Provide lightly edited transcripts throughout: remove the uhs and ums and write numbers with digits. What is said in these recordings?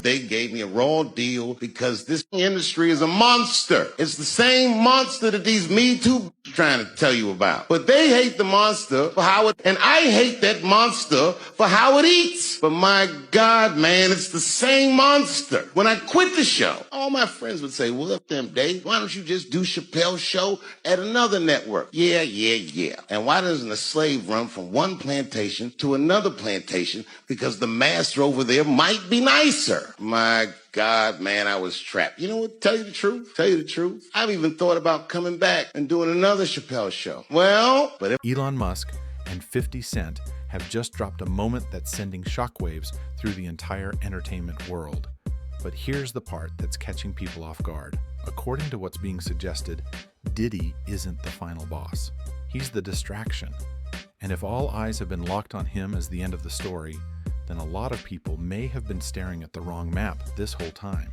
they gave me a raw deal because this industry is a monster. It's the same monster that these Me Too trying to tell you about. But they hate the monster for how it, and I hate that monster for how it eats. But my God, man, it's the same monster. When I quit the show, all my friends would say, well, them, Dave, why don't you just do Chappelle's show at another network? Yeah. And why doesn't a slave run from one plantation to another plantation? Because the master over there might be nicer. My God, man, I was trapped. You know what? Tell you the truth. I've even thought about coming back and doing another Chappelle show. Well, but if Elon Musk and 50 Cent have just dropped a moment that's sending shockwaves through the entire entertainment world. But here's the part that's catching people off guard. According to what's being suggested, Diddy isn't the final boss. He's the distraction. And if all eyes have been locked on him as the end of the story, then a lot of people may have been staring at the wrong map this whole time.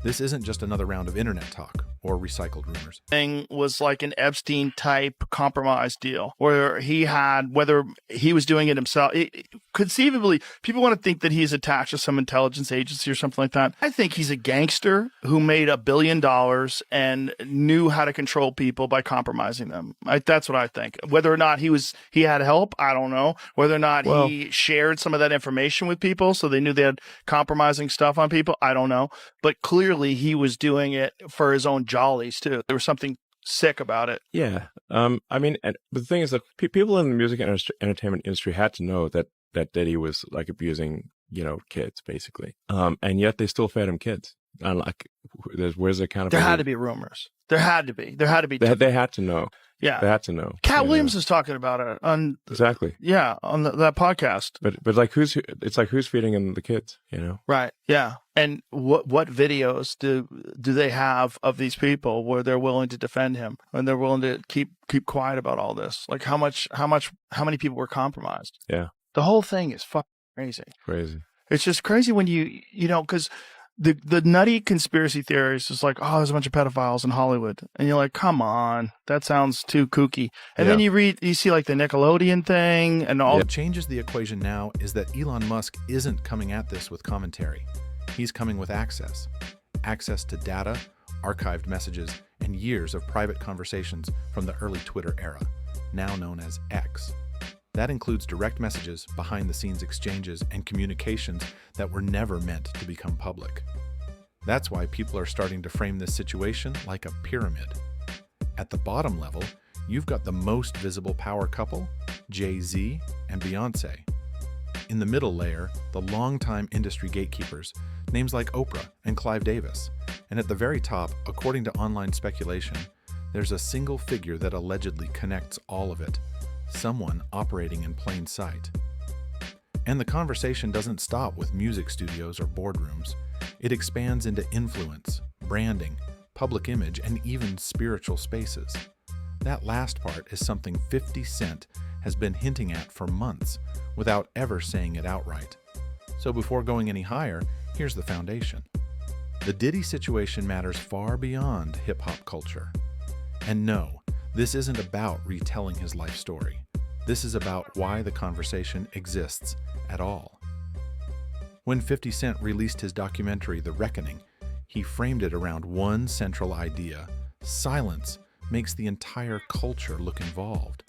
This isn't just another round of internet talk or recycled rumors. Thing was like an Epstein-type compromise deal where he had, whether he was doing it himself, conceivably, people want to think that he's attached to some intelligence agency or something like that. I think he's a gangster who made $1 billion and knew how to control people by compromising them. That's what I think. Whether or not he had help, I don't know. Whether or not he shared some of that information with people so they knew they had compromising stuff on people, I don't know. But clearly he was doing it for his own jollies too. There was something sick about it. Yeah. I mean, but the thing is that people in the music and entertainment industry had to know that Diddy was like abusing, kids basically. And yet they still fed him kids. And like, where's the accountability? There had to be rumors. There had to be. They had to know. Yeah. They had to know. Cat Williams was talking about it on exactly. Yeah, on that podcast. But like who's feeding him the kids, Right. Yeah. And what videos do they have of these people where they're willing to defend him and they're willing to keep quiet about all this? Like how many people were compromised? Yeah. The whole thing is fucking crazy. Crazy. It's just crazy when because the nutty conspiracy theories is like, oh, there's a bunch of pedophiles in Hollywood. And you're like, come on, that sounds too kooky. And then you see like the Nickelodeon thing and all. What changes the equation now is that Elon Musk isn't coming at this with commentary. He's coming with access to data, archived messages, and years of private conversations from the early Twitter era, now known as X. That includes direct messages, behind-the-scenes exchanges, and communications that were never meant to become public. That's why people are starting to frame this situation like a pyramid. At the bottom level, you've got the most visible power couple, Jay-Z and Beyonce. In the middle layer, the longtime industry gatekeepers, names like Oprah and Clive Davis. And at the very top, according to online speculation, there's a single figure that allegedly connects all of it. Someone operating in plain sight. And the conversation doesn't stop with music studios or boardrooms. It expands into influence, branding, public image, and even spiritual spaces. That last part is something 50 Cent has been hinting at for months without ever saying it outright. So before going any higher, here's the foundation. The Diddy situation matters far beyond hip-hop culture. And no, this isn't about retelling his life story. This is about why the conversation exists at all. When 50 Cent released his documentary, The Reckoning, he framed it around one central idea. Silence makes the entire culture look involved.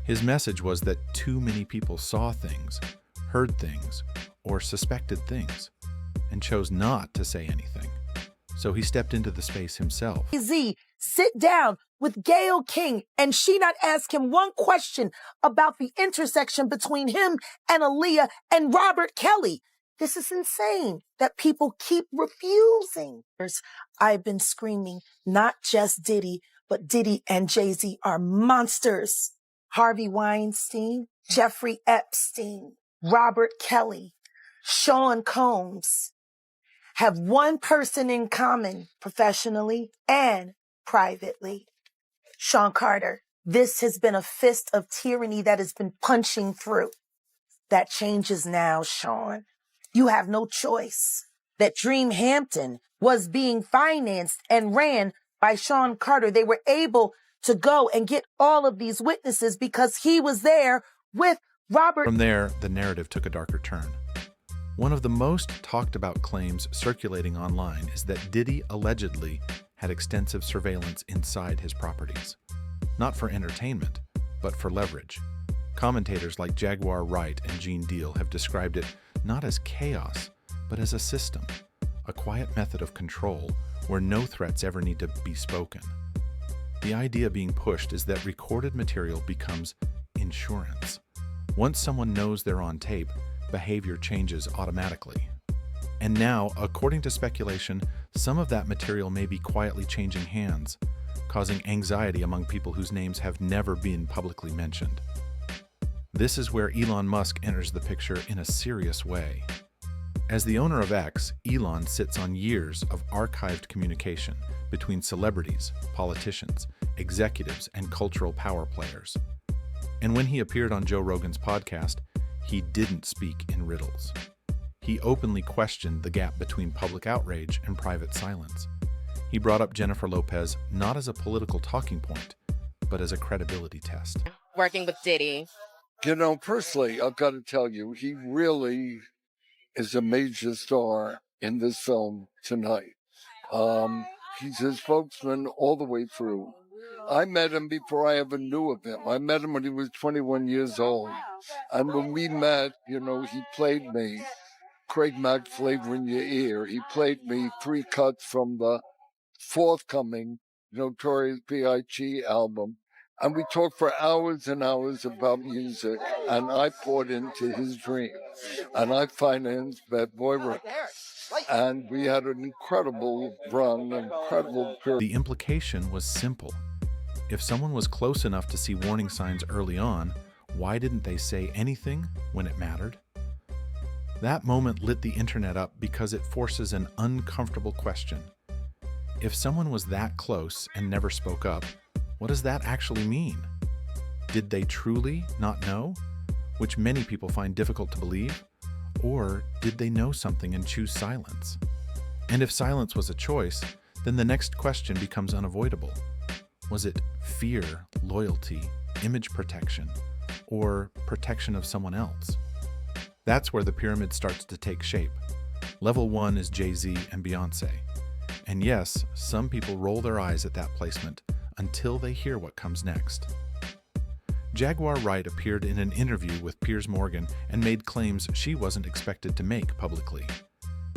His message was that too many people saw things, heard things, or suspected things, and chose not to say anything. So he stepped into the space himself. Z, sit down with Gayle King and she not ask him one question about the intersection between him and Aaliyah and Robert Kelly. This is insane that people keep refusing. I've been screaming, not just Diddy, but Diddy and Jay-Z are monsters. Harvey Weinstein, Jeffrey Epstein, Robert Kelly, Sean Combs have one person in common professionally and privately. Sean Carter. This has been a fist of tyranny that has been punching through. That changes now, Sean. You have no choice. That Dream Hampton was being financed and ran by Sean Carter. They were able to go and get all of these witnesses because he was there with Robert. From there, the narrative took a darker turn. One of the most talked about claims circulating online is that Diddy allegedly had extensive surveillance inside his properties. Not for entertainment, but for leverage. Commentators like Jaguar Wright and Gene Deal have described it not as chaos, but as a system, a quiet method of control where no threats ever need to be spoken. The idea being pushed is that recorded material becomes insurance. Once someone knows they're on tape, behavior changes automatically. And now, according to speculation, some of that material may be quietly changing hands, causing anxiety among people whose names have never been publicly mentioned. This is where Elon Musk enters the picture in a serious way. As the owner of X, Elon sits on years of archived communication between celebrities, politicians, executives, and cultural power players. And when he appeared on Joe Rogan's podcast, he didn't speak in riddles. He openly questioned the gap between public outrage and private silence. He brought up Jennifer Lopez not as a political talking point, but as a credibility test. Working with Diddy. You know, personally, I've got to tell you, he really is a major star in this film tonight. He's his spokesman all the way through. I met him before I ever knew of him. I met him when he was 21 years old. And when we met, you know, he played me Craig Mack Flavor in Your Ear. He played me 3 cuts from the forthcoming Notorious B.I.G. album. And we talked for hours and hours about music, and I poured into his dream. And I financed Bad Boy Records. And we had an incredible run, incredible period. The implication was simple. If someone was close enough to see warning signs early on, why didn't they say anything when it mattered? That moment lit the internet up because it forces an uncomfortable question. If someone was that close and never spoke up, what does that actually mean? Did they truly not know, which many people find difficult to believe? Or did they know something and choose silence? And if silence was a choice, then the next question becomes unavoidable. Was it fear, loyalty, image protection, or protection of someone else? That's where the pyramid starts to take shape. Level 1 is Jay-Z and Beyonce. And yes, some people roll their eyes at that placement until they hear what comes next. Jaguar Wright appeared in an interview with Piers Morgan and made claims she wasn't expected to make publicly.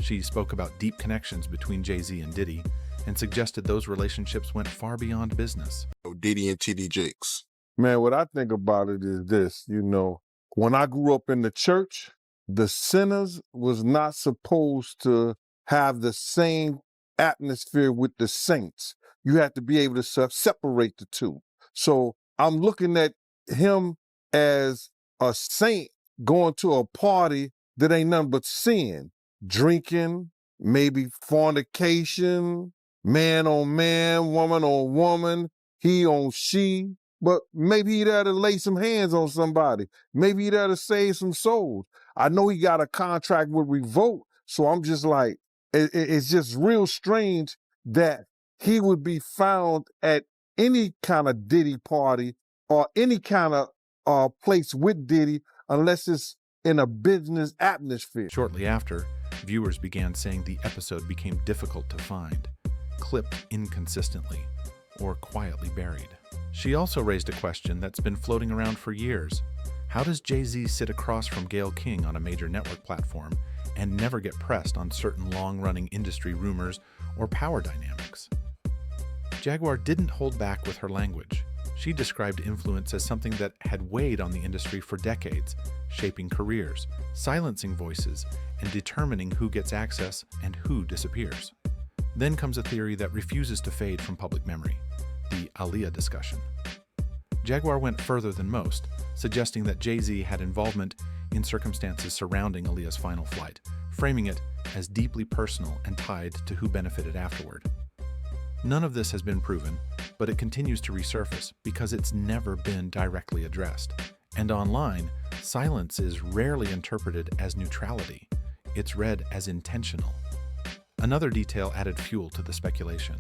She spoke about deep connections between Jay-Z and Diddy and suggested those relationships went far beyond business. Diddy and TD Jakes. Man, what I think about it is this, when I grew up in the church, the sinners was not supposed to have the same atmosphere with the saints. You have to be able to separate the two. So I'm looking at him as a saint going to a party that ain't nothing but sin, drinking, maybe fornication, man on man, woman on woman, he on she. But maybe he there to lay some hands on somebody. Maybe he there to save some souls. I know he got a contract with Revolt, so I'm just like, it's just real strange that he would be found at any kind of Diddy party or any kind of place with Diddy unless it's in a business atmosphere. Shortly after, viewers began saying the episode became difficult to find, clipped inconsistently, or quietly buried. She also raised a question that's been floating around for years. How does Jay-Z sit across from Gayle King on a major network platform and never get pressed on certain long-running industry rumors or power dynamics? Jaguar didn't hold back with her language. She described influence as something that had weighed on the industry for decades, shaping careers, silencing voices, and determining who gets access and who disappears. Then comes a theory that refuses to fade from public memory, the Aaliyah discussion. Jaguar went further than most, suggesting that Jay-Z had involvement in circumstances surrounding Aaliyah's final flight, framing it as deeply personal and tied to who benefited afterward. None of this has been proven, but it continues to resurface because it's never been directly addressed. And online, silence is rarely interpreted as neutrality. It's read as intentional. Another detail added fuel to the speculation.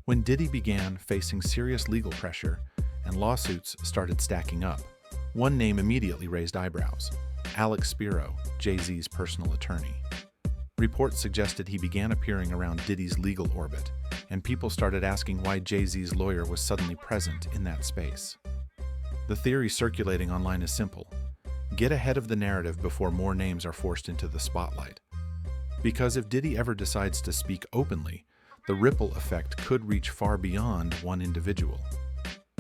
When Diddy began facing serious legal pressure and lawsuits started stacking up, one name immediately raised eyebrows: Alex Spiro, Jay-Z's personal attorney. Reports suggested he began appearing around Diddy's legal orbit, and people started asking why Jay-Z's lawyer was suddenly present in that space. The theory circulating online is simple. Get ahead of the narrative before more names are forced into the spotlight. Because if Diddy ever decides to speak openly, the ripple effect could reach far beyond one individual.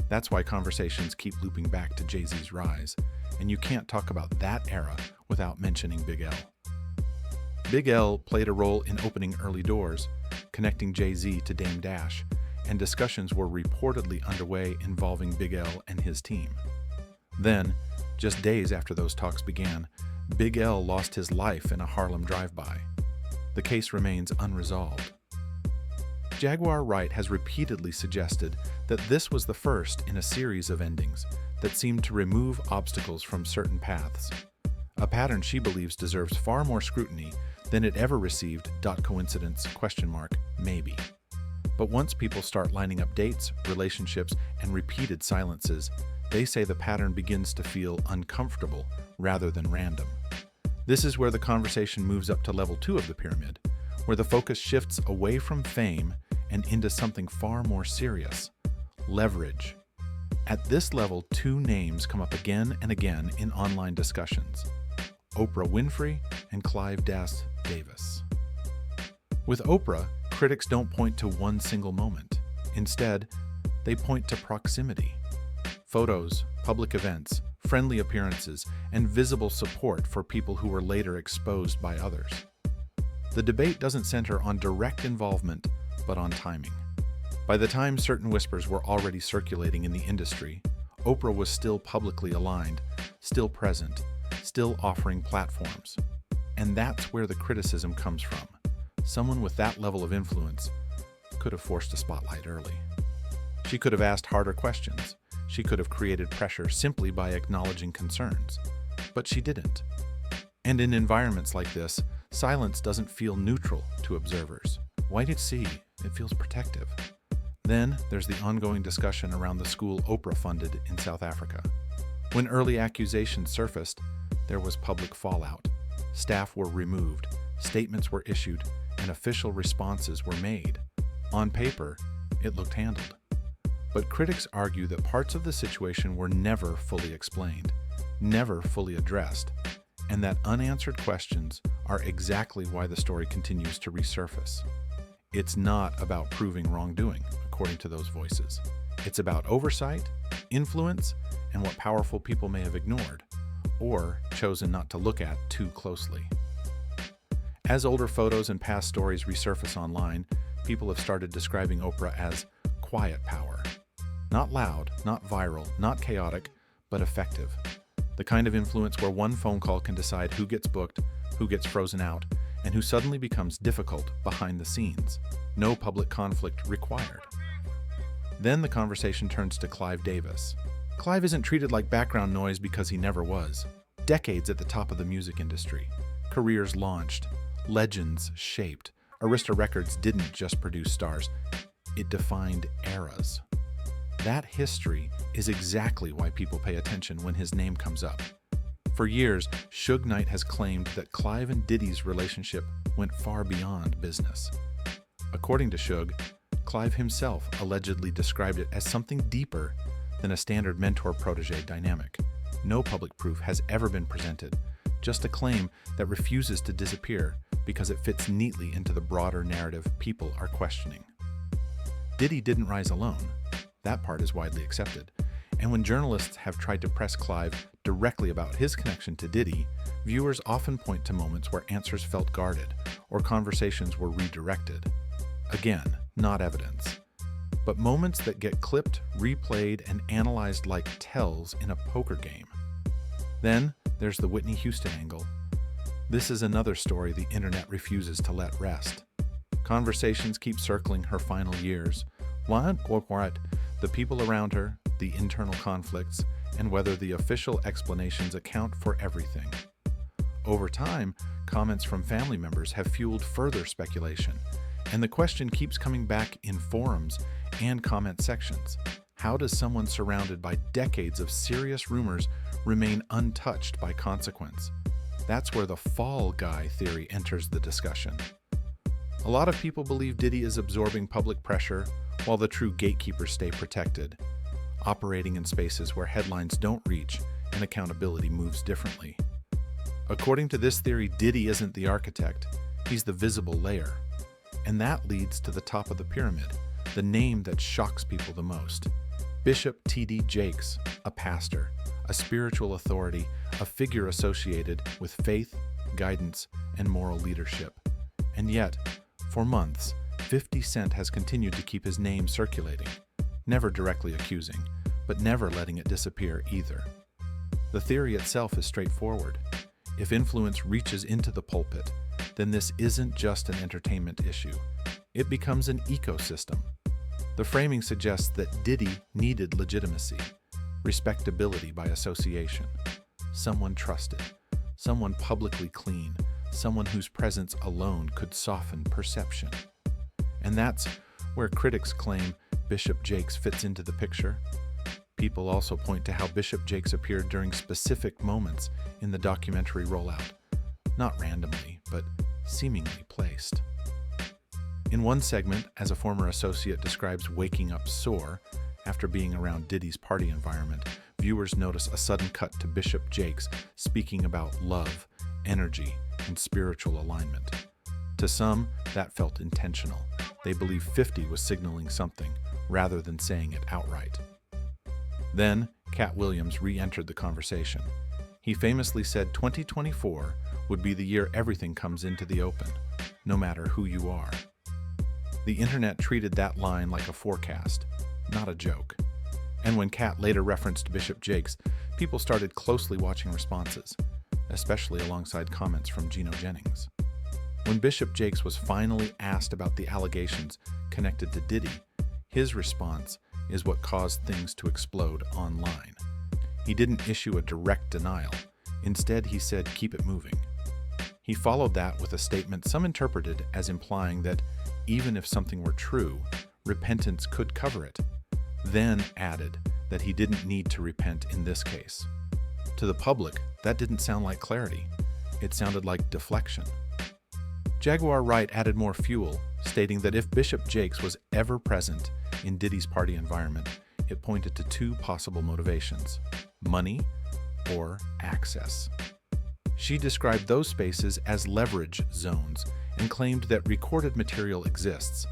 That's why conversations keep looping back to Jay-Z's rise, and you can't talk about that era without mentioning Big L. Big L played a role in opening early doors, connecting Jay-Z to Dame Dash, and discussions were reportedly underway involving Big L and his team. Then, just days after those talks began, Big L lost his life in a Harlem drive-by. The case remains unresolved. Jaguar Wright has repeatedly suggested that this was the first in a series of endings that seemed to remove obstacles from certain paths, a pattern she believes deserves far more scrutiny than it ever received. Coincidence? Maybe. But once people start lining up dates, relationships, and repeated silences, they say the pattern begins to feel uncomfortable rather than random. This is where the conversation moves up to level 2 of the pyramid, where the focus shifts away from fame and into something far more serious: leverage. At this level, 2 names come up again and again in online discussions: Oprah Winfrey and Clive Davis. With Oprah, critics don't point to one single moment. Instead, they point to proximity. Photos, public events, friendly appearances, and visible support for people who were later exposed by others. The debate doesn't center on direct involvement, but on timing. By the time certain whispers were already circulating in the industry, Oprah was still publicly aligned, still present, still offering platforms. And that's where the criticism comes from. Someone with that level of influence could have forced a spotlight early. She could have asked harder questions. She could have created pressure simply by acknowledging concerns. But she didn't. And in environments like this, silence doesn't feel neutral to observers. Wait and see, it feels protective. Then there's the ongoing discussion around the school Oprah funded in South Africa. When early accusations surfaced, there was public fallout. Staff were removed, statements were issued, and official responses were made. On paper, it looked handled. But critics argue that parts of the situation were never fully explained, never fully addressed, and that unanswered questions are exactly why the story continues to resurface. It's not about proving wrongdoing, according to those voices. It's about oversight, influence, and what powerful people may have ignored, or chosen not to look at too closely. As older photos and past stories resurface online, people have started describing Oprah as quiet power. Not loud, not viral, not chaotic, but effective. The kind of influence where one phone call can decide who gets booked, who gets frozen out, and who suddenly becomes difficult behind the scenes. No public conflict required. Then the conversation turns to Clive Davis. Clive isn't treated like background noise because he never was. Decades at the top of the music industry. Careers launched. Legends shaped. Arista Records didn't just produce stars. It defined eras. That history is exactly why people pay attention when his name comes up. For years, Suge Knight has claimed that Clive and Diddy's relationship went far beyond business. According to Suge, Clive himself allegedly described it as something deeper than a standard mentor-protege dynamic. No public proof has ever been presented, just a claim that refuses to disappear because it fits neatly into the broader narrative people are questioning. Diddy didn't rise alone. That part is widely accepted. And when journalists have tried to press Clive directly about his connection to Diddy, viewers often point to moments where answers felt guarded or conversations were redirected. Again, not evidence, but moments that get clipped, replayed, and analyzed like tells in a poker game. Then there's the Whitney Houston angle. This is another story the internet refuses to let rest. Conversations keep circling her final years. What? The people around her, the internal conflicts, and whether the official explanations account for everything. Over time, comments from family members have fueled further speculation, and the question keeps coming back in forums and comment sections. How does someone surrounded by decades of serious rumors remain untouched by consequence. That's where the fall guy theory enters the discussion. A lot of people believe Diddy is absorbing public pressure while the true gatekeepers stay protected, operating in spaces where headlines don't reach and accountability moves differently. According to this theory, Diddy isn't the architect, he's the visible layer. And that leads to the top of the pyramid, the name that shocks people the most. Bishop T.D. Jakes, a pastor, a spiritual authority, a figure associated with faith, guidance, and moral leadership. And yet, for months, 50 Cent has continued to keep his name circulating, never directly accusing, but never letting it disappear either. The theory itself is straightforward. If influence reaches into the pulpit, then this isn't just an entertainment issue. It becomes an ecosystem. The framing suggests that Diddy needed legitimacy, respectability by association, someone trusted, someone publicly clean, someone whose presence alone could soften perception. And that's where critics claim Bishop Jakes fits into the picture. People also point to how Bishop Jakes appeared during specific moments in the documentary rollout, not randomly, but seemingly placed. In one segment, as a former associate describes waking up sore after being around Diddy's party environment, viewers notice a sudden cut to Bishop Jakes speaking about love, energy, and spiritual alignment. To some, that felt intentional. They believe 50 was signaling something, rather than saying it outright. Then, Cat Williams re-entered the conversation. He famously said 2024 would be the year everything comes into the open, no matter who you are. The internet treated that line like a forecast, not a joke. And when Cat later referenced Bishop Jakes, people started closely watching responses, especially alongside comments from Geno Jennings. When Bishop Jakes was finally asked about the allegations connected to Diddy, his response is what caused things to explode online. He didn't issue a direct denial. Instead, he said, "Keep it moving." He followed that with a statement some interpreted as implying that even if something were true, repentance could cover it. Then added that he didn't need to repent in this case. To the public, that didn't sound like clarity. It sounded like deflection. Jaguar Wright added more fuel, stating that if Bishop Jakes was ever present in Diddy's party environment, it pointed to two possible motivations: money or access. She described those spaces as leverage zones and claimed that recorded material exists,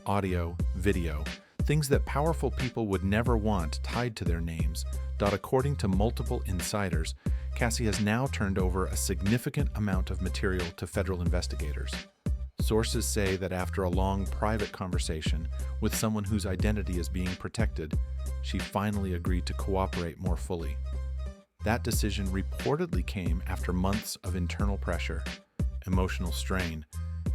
audio, video, things that powerful people would never want tied to their names, that according to multiple insiders, Cassie has now turned over a significant amount of material to federal investigators. Sources say that after a long private conversation with someone whose identity is being protected, she finally agreed to cooperate more fully. That decision reportedly came after months of internal pressure, emotional strain,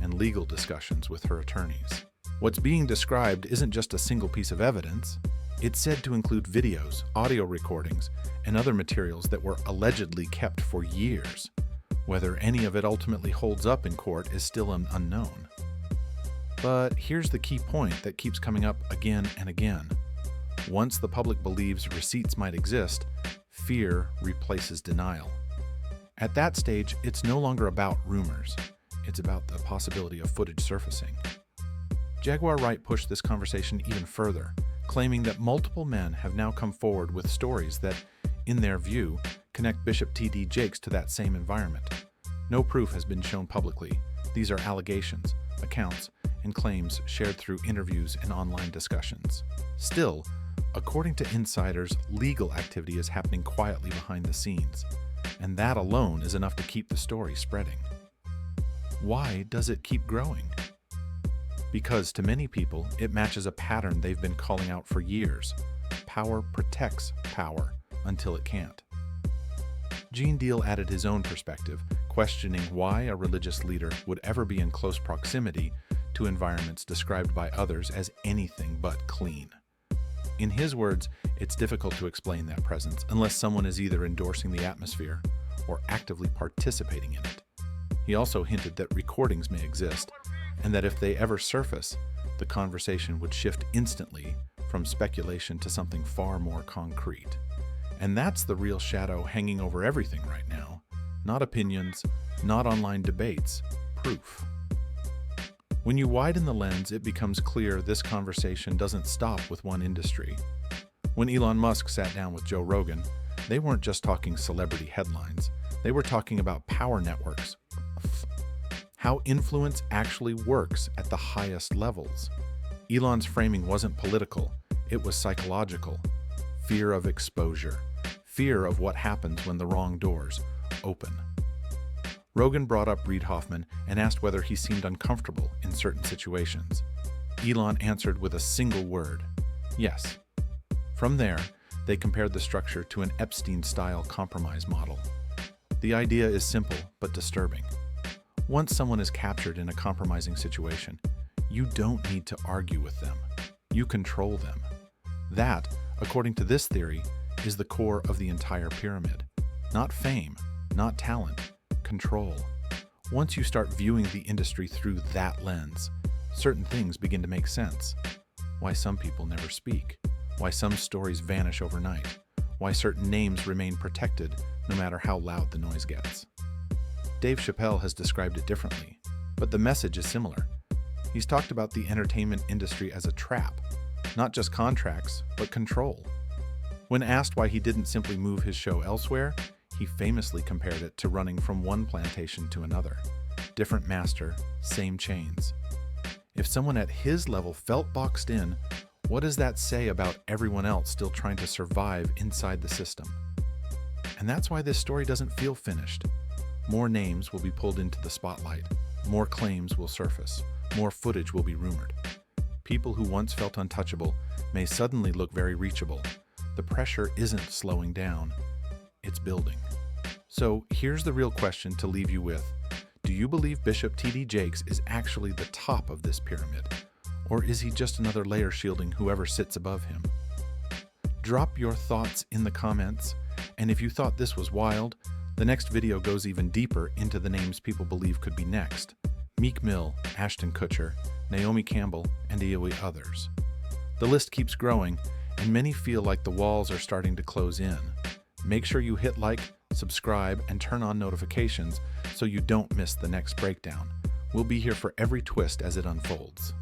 and legal discussions with her attorneys. What's being described isn't just a single piece of evidence. It's said to include videos, audio recordings, and other materials that were allegedly kept for years. Whether any of it ultimately holds up in court is still an unknown. But here's the key point that keeps coming up again and again. Once the public believes receipts might exist, fear replaces denial. At that stage, it's no longer about rumors. It's about the possibility of footage surfacing. Jaguar Wright pushed this conversation even further, claiming that multiple men have now come forward with stories that, in their view, connect Bishop T.D. Jakes to that same environment. No proof has been shown publicly. These are allegations, accounts, and claims shared through interviews and online discussions. Still, according to insiders, legal activity is happening quietly behind the scenes, and that alone is enough to keep the story spreading. Why does it keep growing? Because to many people, it matches a pattern they've been calling out for years. Power protects power until it can't. Gene Deal added his own perspective, questioning why a religious leader would ever be in close proximity to environments described by others as anything but clean. In his words, it's difficult to explain that presence unless someone is either endorsing the atmosphere or actively participating in it. He also hinted that recordings may exist, and that if they ever surface, the conversation would shift instantly from speculation to something far more concrete. And that's the real shadow hanging over everything right now. Not opinions, not online debates, proof. When you widen the lens, it becomes clear this conversation doesn't stop with one industry. When Elon Musk sat down with Joe Rogan, they weren't just talking celebrity headlines. They were talking about power networks, how influence actually works at the highest levels. Elon's framing wasn't political, it was psychological. Fear of exposure, fear of what happens when the wrong doors open. Rogan brought up Reid Hoffman and asked whether he seemed uncomfortable in certain situations. Elon answered with a single word, yes. From there, they compared the structure to an Epstein-style compromise model. The idea is simple but disturbing. Once someone is captured in a compromising situation, you don't need to argue with them. You control them. That, according to this theory, is the core of the entire pyramid. Not fame, not talent, control. Once you start viewing the industry through that lens, certain things begin to make sense. Why some people never speak, why some stories vanish overnight, why certain names remain protected no matter how loud the noise gets. Dave Chappelle has described it differently, but the message is similar. He's talked about the entertainment industry as a trap, not just contracts, but control. When asked why he didn't simply move his show elsewhere, he famously compared it to running from one plantation to another. Different master, same chains. If someone at his level felt boxed in, what does that say about everyone else still trying to survive inside the system? And that's why this story doesn't feel finished. More names will be pulled into the spotlight. More claims will surface. More footage will be rumored. People who once felt untouchable may suddenly look very reachable. The pressure isn't slowing down. It's building. So here's the real question to leave you with. Do you believe Bishop T.D. Jakes is actually the top of this pyramid? Or is he just another layer shielding whoever sits above him? Drop your thoughts in the comments. And if you thought this was wild, the next video goes even deeper into the names people believe could be next. Meek Mill, Ashton Kutcher, Naomi Campbell, and others. The list keeps growing, and many feel like the walls are starting to close in. Make sure you hit like, subscribe, and turn on notifications so you don't miss the next breakdown. We'll be here for every twist as it unfolds.